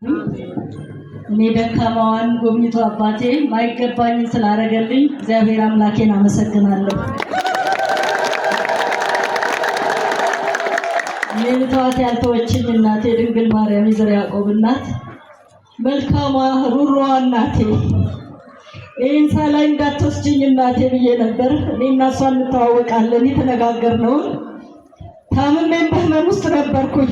እኔ ደካማዋን ጎብኝቶ አባቴ ማይገባኝ ስላረገልኝ እግዚአብሔር አምላኬን አመሰግናለሁ። የልቷት ያልተወችኝ እናቴ ድንግል ማርያም የዘር ያዕቆብ እናት መልካሟ ሩሯ እናቴ ይህን ሳላይ እንዳትወስጂኝ እናቴ ብዬ ነበር። እኔና እሷ እንተዋወቃለን የተነጋገርነው። ታምሜም በህመም ውስጥ ነበርኩኝ።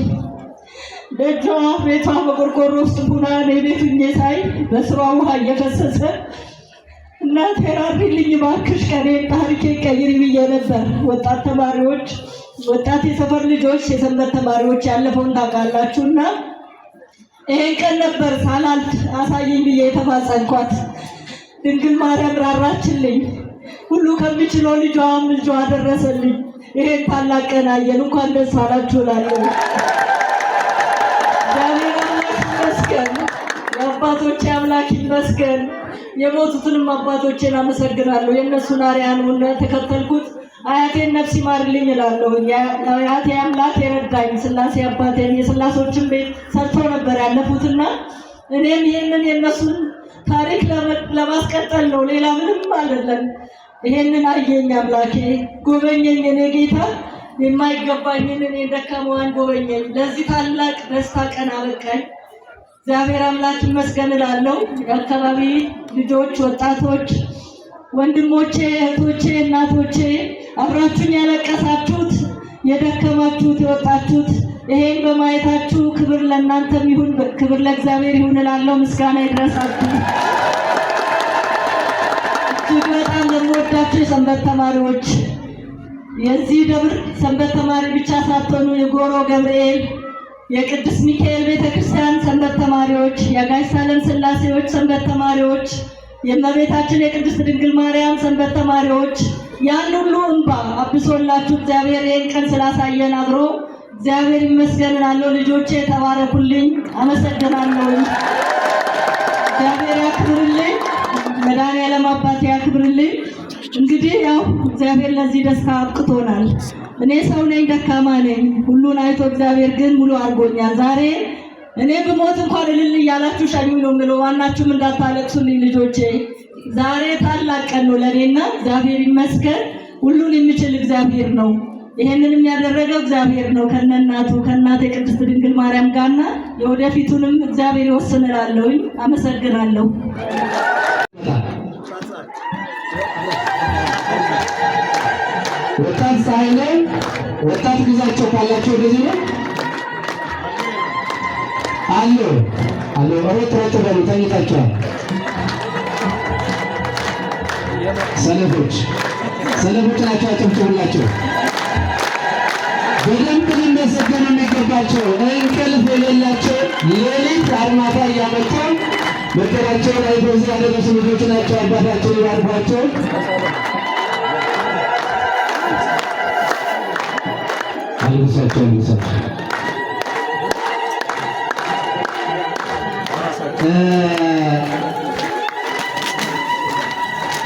ደጇ ቤቷ በቆርቆሮ ውስጥ ቡና እኔ ቤቱኜ ሳይ በስሯ ውሃ እየፈሰሰ እናቴ ራሪልኝ እባክሽ ቀኔን ታሪኬ ቀይሪ ብዬ ነበር። ወጣት ተማሪዎች፣ ወጣት የሰፈር ልጆች፣ የሰንበት ተማሪዎች ያለፈውን ታውቃላችሁና ይሄን ቀን ነበር ሳላልፍ አሳየኝ ብዬ የተማጸንኳት። ድንግል ማርያም ራራችልኝ። ሁሉ ከሚችለው ልጇ ደረሰልኝ። ይሄን ታላቅ ቀን አየን። እንኳን ደስ አላችሁ እላለሁ። እግዚአብሔር አምላክ ይመስገን። የአባቶቼ አምላክ ይመስገን። የሞቱትንም አባቶቼን አመሰግናለሁ። የእነሱን አርአያ ነው ተከተልኩት። አያቴን ነፍስ ይማርልኝ እላለሁ። አያቴ አምላክ የረዳኝ ስላሴ አባቴን የስላሶችን ቤት ሰርቶ ነበር ያለፉትና እኔም ይሄንን የነሱን ታሪክ ለማስቀጠል ነው፣ ሌላ ምንም አይደለም። ይሄንን አየኝ አምላኬ፣ ጎበኘኝ። እኔ ጌታ የማይገባኝን እኔ ደካማዋን ጎበኘኝ። ለዚህ ታላቅ ደስታ ቀን አበቃኝ። እግዚአብሔር አምላክ ይመስገን እላለሁ። የአካባቢ ልጆች፣ ወጣቶች፣ ወንድሞቼ፣ እህቶቼ፣ እናቶቼ አብራችሁኝ ያለቀሳችሁት፣ የደከማችሁት፣ የወጣችሁት ይሄን በማየታችሁ ክብር ለእናንተም ይሁን፣ ክብር ለእግዚአብሔር ይሁን እላለሁ። ምስጋና ይድረሳችሁ። እጅግ በጣም ለምወዳችሁ የሰንበት ተማሪዎች፣ የዚህ ደብር ሰንበት ተማሪ ብቻ ሳትሆኑ የጎሮ ገብርኤል፣ የቅዱስ ሚካኤል ቤተክርስቲያን ሰንበት ተማሪዎች፣ የጋሽ ሳለም ስላሴዎች ሰንበት ተማሪዎች፣ የእመቤታችን የቅድስት ድንግል ማርያም ሰንበት ተማሪዎች ያን ሁሉ እንባ አብሶላችሁ እግዚአብሔር ይህን ቀን ስላሳየን አብሮ እግዚአብሔር ይመስገን እላለሁ። ልጆቼ ተባረኩልኝ፣ አመሰግናለሁ። እግዚአብሔር ያክብርልኝ፣ መድኃኒዓለም አባቴ ያክብርልኝ። እንግዲህ ያው እግዚአብሔር ለዚህ ደስታ አብቅቶናል። እኔ ሰው ነኝ፣ ደካማ ነኝ። ሁሉን አይቶ እግዚአብሔር ግን ሙሉ አድርጎኛል። ዛሬ እኔ ብሞት እንኳን እልል እያላችሁ ሸኙኝ ነው የምለው። ማናችሁም እንዳታለቅሱልኝ ልጆቼ። ዛሬ ታላቅ ቀን ነው ለእኔና እግዚአብሔር ይመስገን። ሁሉን የሚችል እግዚአብሔር ነው። ይሄንንም ያደረገው እግዚአብሔር ነው ከነናቱ ከእናቴ ቅድስት ድንግል ማርያም ጋርና የወደፊቱንም እግዚአብሔር ይወስንላለሁ። አመሰግናለሁ። ወጣት ሳይለ ወጣት ግዛቸው ካላቸው እንደዚህ ነው አሎ አሎ ሮጥ በሉ ተኝታችኋል። ሰለፎች ናቸው። አጨብጭቡላቸው። በደንብ ሊመሰገኑ የሚገባቸው እንቅልፍ የሌላቸው ሌሊት አርማታ እያመጡ መከራቸውን አይተው እዚህ ያደረሱ ልጆች ናቸው። አባታቸው ይባርኳቸው። አልብሳቸው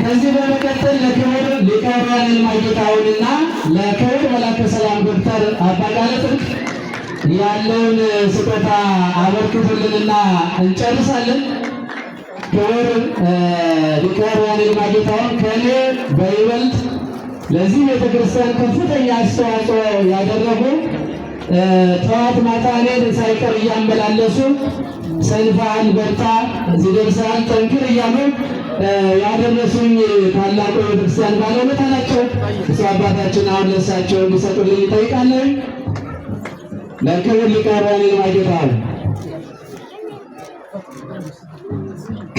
ከዚህ በመቀጠል ለክብር ሊቀ ኅሩያን ማይጌታውንና ለክብር መላከ ሰላም ዶክተር አባ ቃለ ጽድቅ ያለውን ስጦታ አበርክቱልንና እንጨርሳለን። ክብር ሊቀ ኅሩያን ማይጌታውን ከእኔ በይበልጥ ለዚህ ቤተክርስቲያን ከፍተኛ አስተዋጽኦ ያደረጉ ጠዋት ማታ እኔን ሳይቀር እያመላለሱ ሰንፋን በርታ እዚህ ደርሰሃል ጠንክር እያሉ ያደረሱኝ ታላቁ ቤተክርስቲያን ባለውለታ ናቸው። እሱ አባታችን አሁን ለእሳቸው እንዲሰጡልኝ እጠይቃለሁ። ለክብር ሊቀ ኅሩያን ማይጌታው።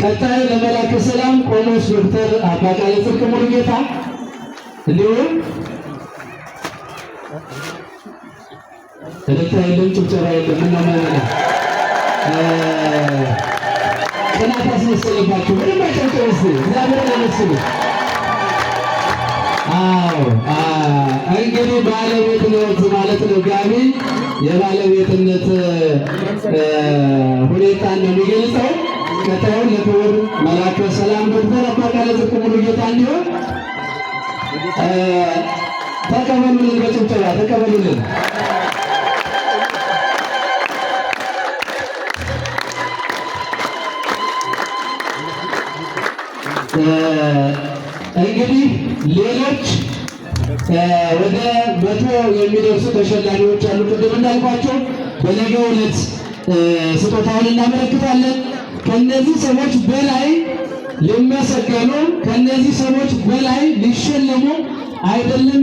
ቀጣይ ለመላከ ሰላም ቆሞስ ዶክተር አባ ቃለ ጽድቅ ሙሉጌታ እንዲሁም ተደታ የለም ጭብጨባ የለም ምናምን ቅናት አስመሰለባችሁ። ምንም አይጨብጨብስ እግዚአብሔርን አመስግኑ። እንግዲህ ባለቤትነት ማለት ነው። ጋቢ የባለቤትነት ሁኔታን ነው የሚገልጸው። ቀጣዩን ለክብር መላከ ሰላም ዶክተር አባ ቃለ ጽድቅ ሙሉጌታ እንዲሆን ተቀበሉልን፣ በጭብጨባ ተቀበሉልን። እንግዲህ ሌሎች ወደ 100 የሚደርሱ ተሸላሚዎች አሉ። ቅድም እንዳልኳቸው በነገው ዕለት ስጦታውን እናመለክታለን። ከነዚህ ሰዎች በላይ ሊመሰገኑ፣ ከነዚህ ሰዎች በላይ ሊሸለሙ አይደለም